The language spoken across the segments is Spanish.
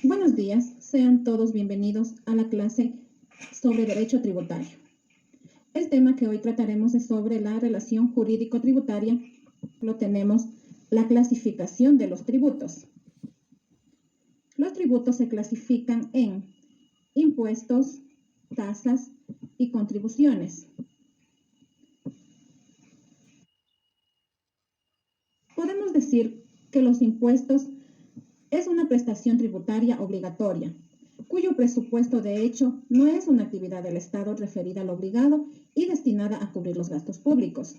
Buenos días, sean todos bienvenidos a la clase sobre Derecho Tributario. El tema que hoy trataremos es sobre la relación jurídico-tributaria. Lo tenemos la clasificación de los tributos. Los tributos se clasifican en impuestos, tasas y contribuciones. Podemos decir que los impuestos es una prestación tributaria obligatoria, cuyo presupuesto de hecho no es una actividad del Estado referida al obligado y destinada a cubrir los gastos públicos.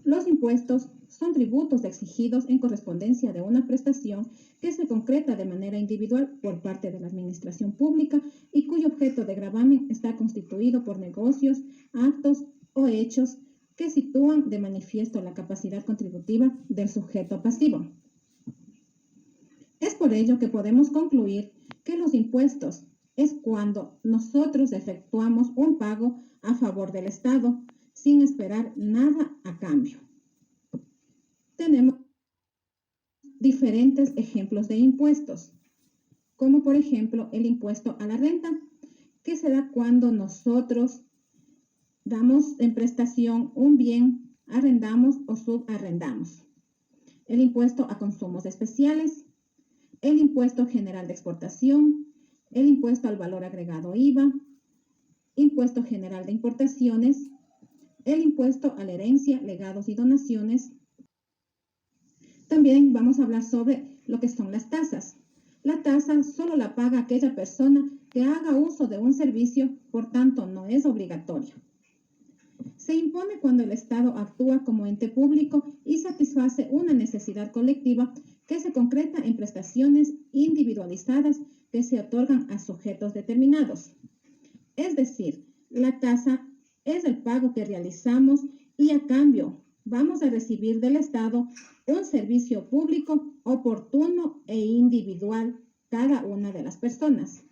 Los impuestos son tributos exigidos en correspondencia de una prestación que se concreta de manera individual por parte de la administración pública y cuyo objeto de gravamen está constituido por negocios, actos o hechos que sitúan de manifiesto la capacidad contributiva del sujeto pasivo. Es por ello que podemos concluir que los impuestos es cuando nosotros efectuamos un pago a favor del Estado sin esperar nada a cambio. Tenemos diferentes ejemplos de impuestos, como por ejemplo el impuesto a la renta, que se da cuando nosotros damos en prestación un bien, arrendamos o subarrendamos. El impuesto a consumos especiales, el impuesto general de exportación, el impuesto al valor agregado IVA, impuesto general de importaciones, el impuesto a la herencia, legados y donaciones. También vamos a hablar sobre lo que son las tasas. La tasa solo la paga aquella persona que haga uso de un servicio, por tanto no es obligatoria. Se impone cuando el Estado actúa como ente público y satisface una necesidad colectiva que se concreta en prestaciones individualizadas que se otorgan a sujetos determinados. Es decir, la tasa es el pago que realizamos y a cambio vamos a recibir del Estado un servicio público oportuno e individual cada una de las personas.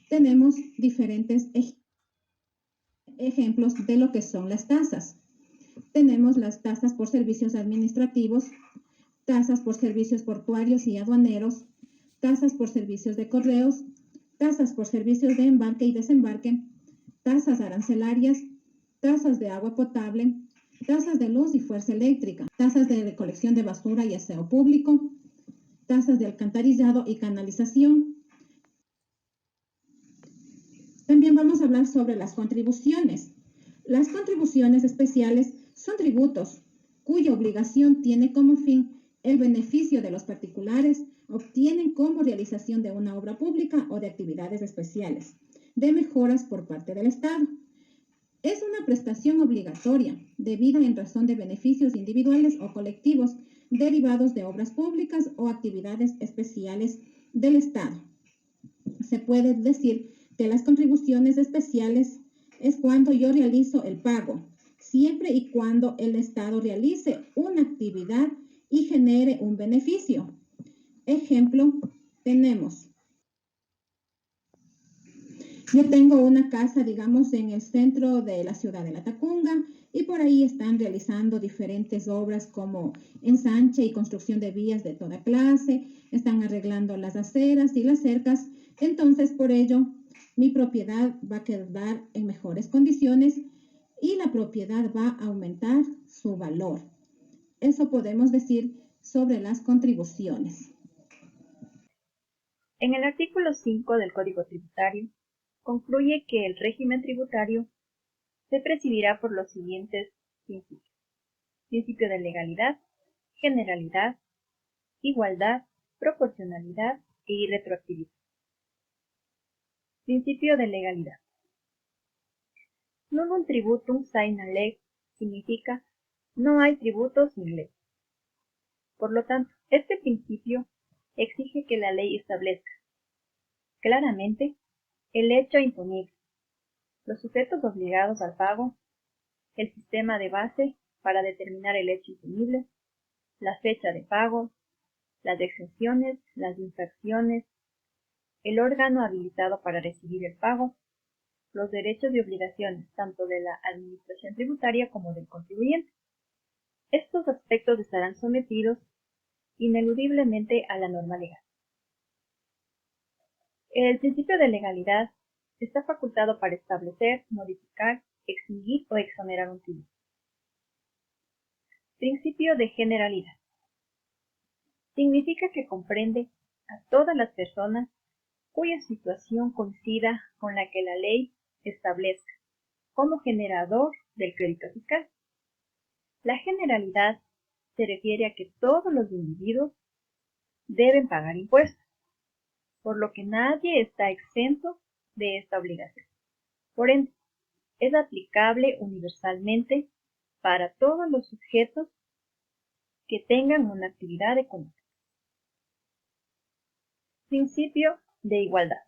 Tenemos diferentes ejemplos de lo que son las tasas. Tenemos las tasas por servicios administrativos, tasas por servicios portuarios y aduaneros, tasas por servicios de correos, tasas por servicios de embarque y desembarque, tasas arancelarias, tasas de agua potable, tasas de luz y fuerza eléctrica, tasas de recolección de basura y aseo público, tasas de alcantarillado y canalización. También vamos a hablar sobre las contribuciones. Las contribuciones especiales son tributos cuya obligación tiene como fin el beneficio de los particulares obtienen como realización de una obra pública o de actividades especiales, de mejoras por parte del Estado. Es una prestación obligatoria, debida en razón de beneficios individuales o colectivos derivados de obras públicas o actividades especiales del Estado. Se puede decir que las contribuciones especiales es cuando yo realizo el pago, siempre y cuando el Estado realice una actividad y genere un beneficio. Ejemplo, tenemos. Yo tengo una casa, digamos, en el centro de la ciudad de La Tacunga y por ahí están realizando diferentes obras como ensanche y construcción de vías de toda clase, están arreglando las aceras y las cercas. Entonces, por ello, mi propiedad va a quedar en mejores condiciones y la propiedad va a aumentar su valor. Eso podemos decir sobre las contribuciones. En el artículo 5 del Código Tributario, concluye que el régimen tributario se presidirá por los siguientes principios: principio de legalidad, generalidad, igualdad, proporcionalidad e irretroactividad. Principio de legalidad. Nullum tributum saina lex significa no hay tributo sin ley. Por lo tanto, este principio exige que la ley establezca claramente el hecho imponible, los sujetos obligados al pago, el sistema de base para determinar el hecho imponible, la fecha de pago, las exenciones, las infracciones, el órgano habilitado para recibir el pago, los derechos y obligaciones tanto de la administración tributaria como del contribuyente. Estos aspectos estarán sometidos ineludiblemente a la norma legal. El principio de legalidad está facultado para establecer, modificar, extinguir o exonerar un tributo. Principio de generalidad. Significa que comprende a todas las personas cuya situación coincida con la que la ley establezca como generador del crédito fiscal. La generalidad se refiere a que todos los individuos deben pagar impuestos, por lo que nadie está exento de esta obligación. Por ende, es aplicable universalmente para todos los sujetos que tengan una actividad económica. Principio de igualdad.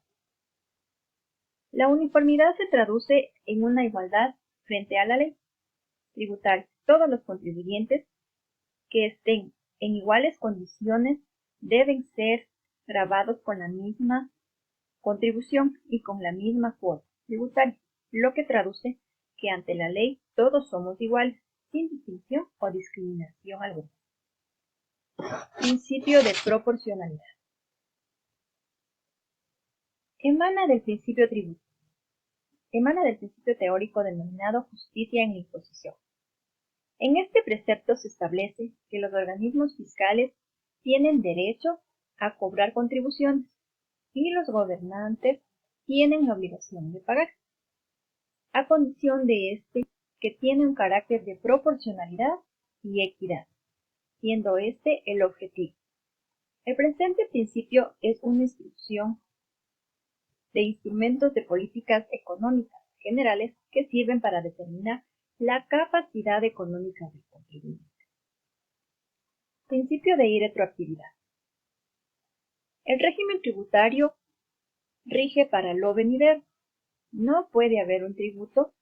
La uniformidad se traduce en una igualdad frente a la ley tributaria. Todos los contribuyentes que estén en iguales condiciones deben ser gravados con la misma contribución y con la misma cuota tributaria, lo que traduce que ante la ley todos somos iguales, sin distinción o discriminación alguna. Principio de proporcionalidad. Emana del principio teórico denominado justicia en la imposición. En este precepto se establece que los organismos fiscales tienen derecho a cobrar contribuciones y los gobernantes tienen la obligación de pagar, a condición de que tiene un carácter de proporcionalidad y equidad, siendo este el objetivo. El presente principio es una instrucción de instrumentos de políticas económicas generales que sirven para determinar la capacidad económica del contribuyente. Principio de irretroactividad. El régimen tributario rige para lo venidero. No puede haber un tributo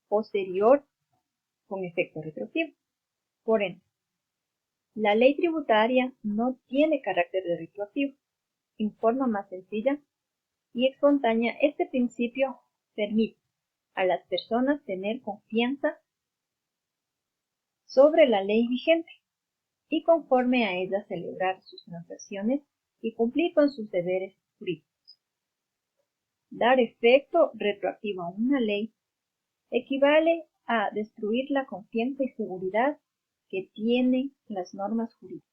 posterior con efecto retroactivo. Por ende, la ley tributaria no tiene carácter de retroactivo. En forma más sencilla y espontánea, este principio permite a las personas tener confianza sobre la ley vigente y conforme a ella celebrar sus transacciones y cumplir con sus deberes jurídicos. Dar efecto retroactivo a una ley equivale a destruir la confianza y seguridad que tienen las normas jurídicas.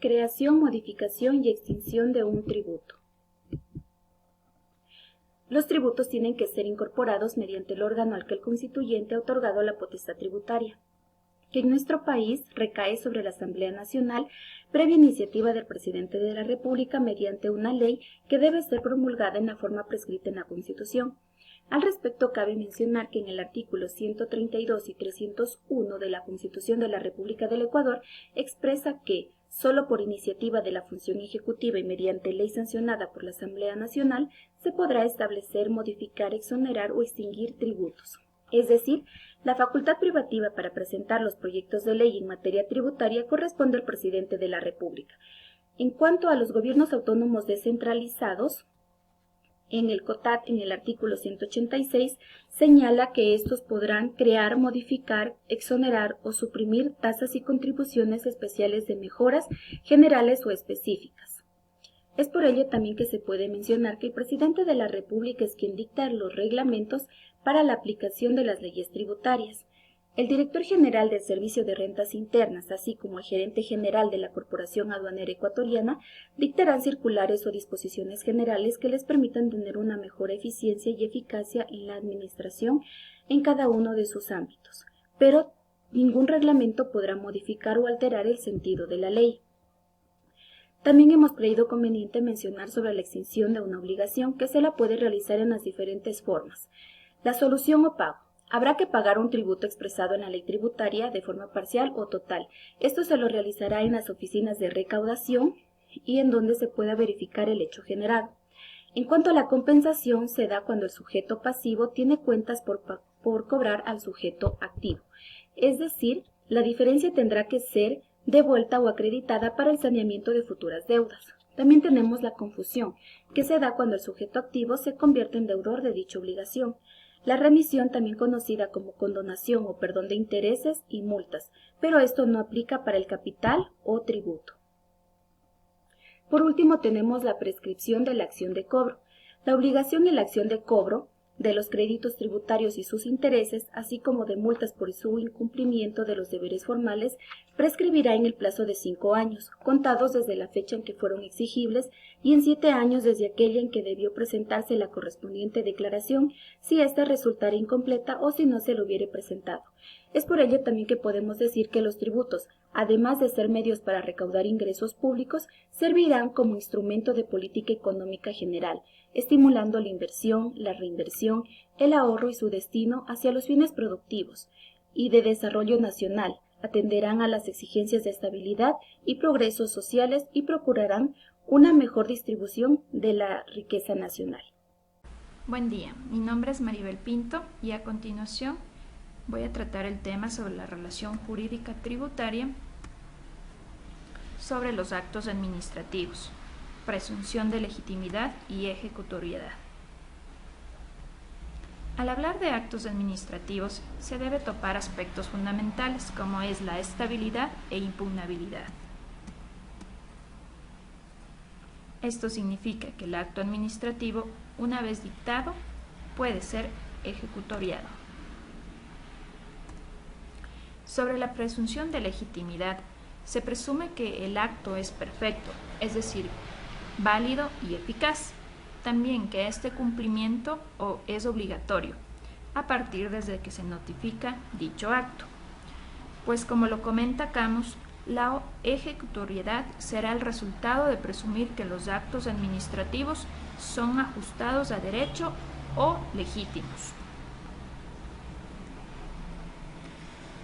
Creación, modificación y extinción de un tributo. Los tributos tienen que ser incorporados mediante el órgano al que el constituyente ha otorgado la potestad tributaria, que en nuestro país recae sobre la Asamblea Nacional previa iniciativa del Presidente de la República mediante una ley que debe ser promulgada en la forma prescrita en la Constitución. Al respecto, cabe mencionar que en el artículo 132 y 301 de la Constitución de la República del Ecuador expresa que solo por iniciativa de la función ejecutiva y mediante ley sancionada por la Asamblea Nacional se podrá establecer, modificar, exonerar o extinguir tributos. Es decir, la facultad privativa para presentar los proyectos de ley en materia tributaria corresponde al Presidente de la República. En cuanto a los gobiernos autónomos descentralizados, en el COTAD, en el artículo 186, señala que estos podrán crear, modificar, exonerar o suprimir tasas y contribuciones especiales de mejoras generales o específicas. Es por ello también que se puede mencionar que el Presidente de la República es quien dicta los reglamentos para la aplicación de las leyes tributarias. El director general del Servicio de Rentas Internas, así como el gerente general de la Corporación Aduanera Ecuatoriana, dictarán circulares o disposiciones generales que les permitan tener una mejor eficiencia y eficacia en la administración en cada uno de sus ámbitos, pero ningún reglamento podrá modificar o alterar el sentido de la ley. También hemos creído conveniente mencionar sobre la extinción de una obligación que se la puede realizar en las diferentes formas. La solución o pago. Habrá que pagar un tributo expresado en la ley tributaria de forma parcial o total. Esto se lo realizará en las oficinas de recaudación y en donde se pueda verificar el hecho generado. En cuanto a la compensación, se da cuando el sujeto pasivo tiene cuentas por cobrar al sujeto activo. Es decir, la diferencia tendrá que ser devuelta o acreditada para el saneamiento de futuras deudas. También tenemos la confusión, que se da cuando el sujeto activo se convierte en deudor de dicha obligación. La remisión, también conocida como condonación o perdón de intereses y multas, pero esto no aplica para el capital o tributo. Por último, tenemos la prescripción de la acción de cobro. La obligación en la acción de cobro de los créditos tributarios y sus intereses, así como de multas por su incumplimiento de los deberes formales, prescribirá en el plazo de 5 años, contados desde la fecha en que fueron exigibles, y en 7 años desde aquella en que debió presentarse la correspondiente declaración, si ésta resultara incompleta o si no se lo hubiere presentado. Es por ello también que podemos decir que los tributos, además de ser medios para recaudar ingresos públicos, servirán como instrumento de política económica general, estimulando la inversión, la reinversión, el ahorro y su destino hacia los fines productivos y de desarrollo nacional, atenderán a las exigencias de estabilidad y progresos sociales y procurarán una mejor distribución de la riqueza nacional. Buen día, mi nombre es Maribel Pinto y a continuación voy a tratar el tema sobre la relación jurídica tributaria sobre los actos administrativos, presunción de legitimidad y ejecutoriedad. Al hablar de actos administrativos, se debe topar aspectos fundamentales como es la estabilidad e impugnabilidad. Esto significa que el acto administrativo, una vez dictado, puede ser ejecutoriado. Sobre la presunción de legitimidad, se presume que el acto es perfecto, es decir, válido y eficaz. También que este cumplimiento es obligatorio, a partir desde que se notifica dicho acto. Pues como lo comenta Camus, la ejecutoriedad será el resultado de presumir que los actos administrativos son ajustados a derecho o legítimos.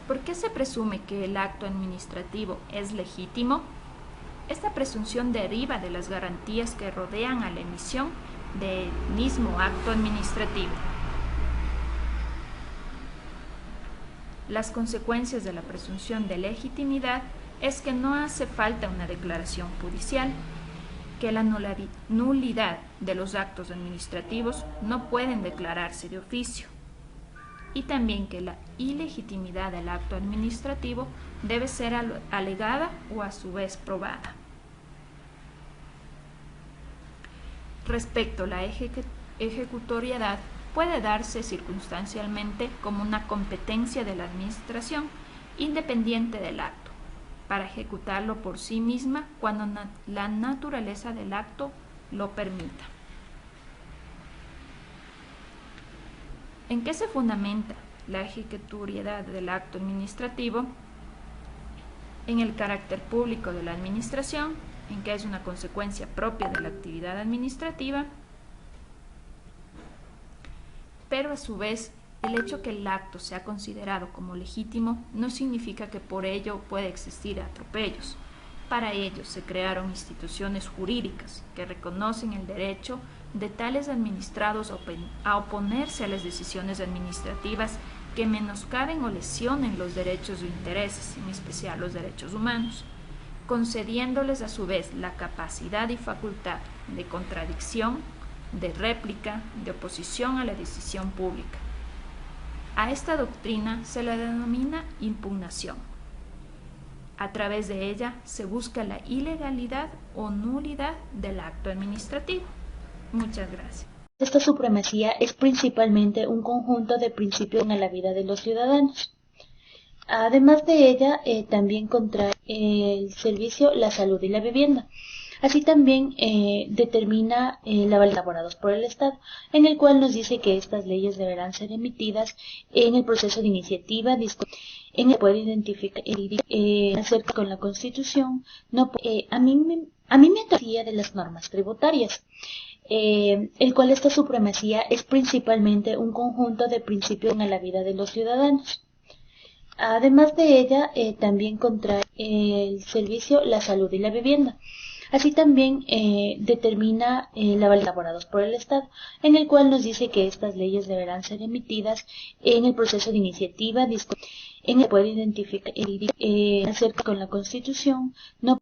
¿Por qué se presume que el acto administrativo es legítimo? Esta presunción deriva de las garantías que rodean a la emisión del mismo acto administrativo. Las consecuencias de la presunción de legitimidad es que no hace falta una declaración judicial, que la nulidad de los actos administrativos no pueden declararse de oficio, y también que la ilegitimidad del acto administrativo debe ser alegada o a su vez probada. Respecto a la ejecutoriedad, puede darse circunstancialmente como una competencia de la administración, independiente del acto, para ejecutarlo por sí misma cuando la naturaleza del acto lo permita. ¿En qué se fundamenta la ejecutoriedad del acto administrativo? En el carácter público de la administración, en que es una consecuencia propia de la actividad administrativa, pero a su vez el hecho que el acto sea considerado como legítimo no significa que por ello pueda existir atropellos. Para ello se crearon instituciones jurídicas que reconocen el derecho de tales administrados a oponerse a las decisiones administrativas que menoscaben o lesionen los derechos o intereses, en especial los derechos humanos, concediéndoles a su vez la capacidad y facultad de contradicción, de réplica, de oposición a la decisión pública. A esta doctrina se la denomina impugnación. A través de ella se busca la ilegalidad o nulidad del acto administrativo. Muchas gracias. Esta supremacía es principalmente un conjunto de principios en la vida de los ciudadanos. Además de ella, también contrae el servicio, la salud y la vivienda. Así también determina la validez elaborados por el Estado, en el cual nos dice que estas leyes deberán ser emitidas en el proceso de iniciativa, en el puede identificar acerca con la Constitución. No, a mí me atraía de las normas tributarias, el cual esta supremacía es principalmente un conjunto de principios en la vida de los ciudadanos. Además de ella, también contrae el servicio, la salud y la vivienda. Así también determina la validez elaborados por el Estado, en el cual nos dice que estas leyes deberán ser emitidas en el proceso de iniciativa, en el puede identificar acerca con la Constitución. No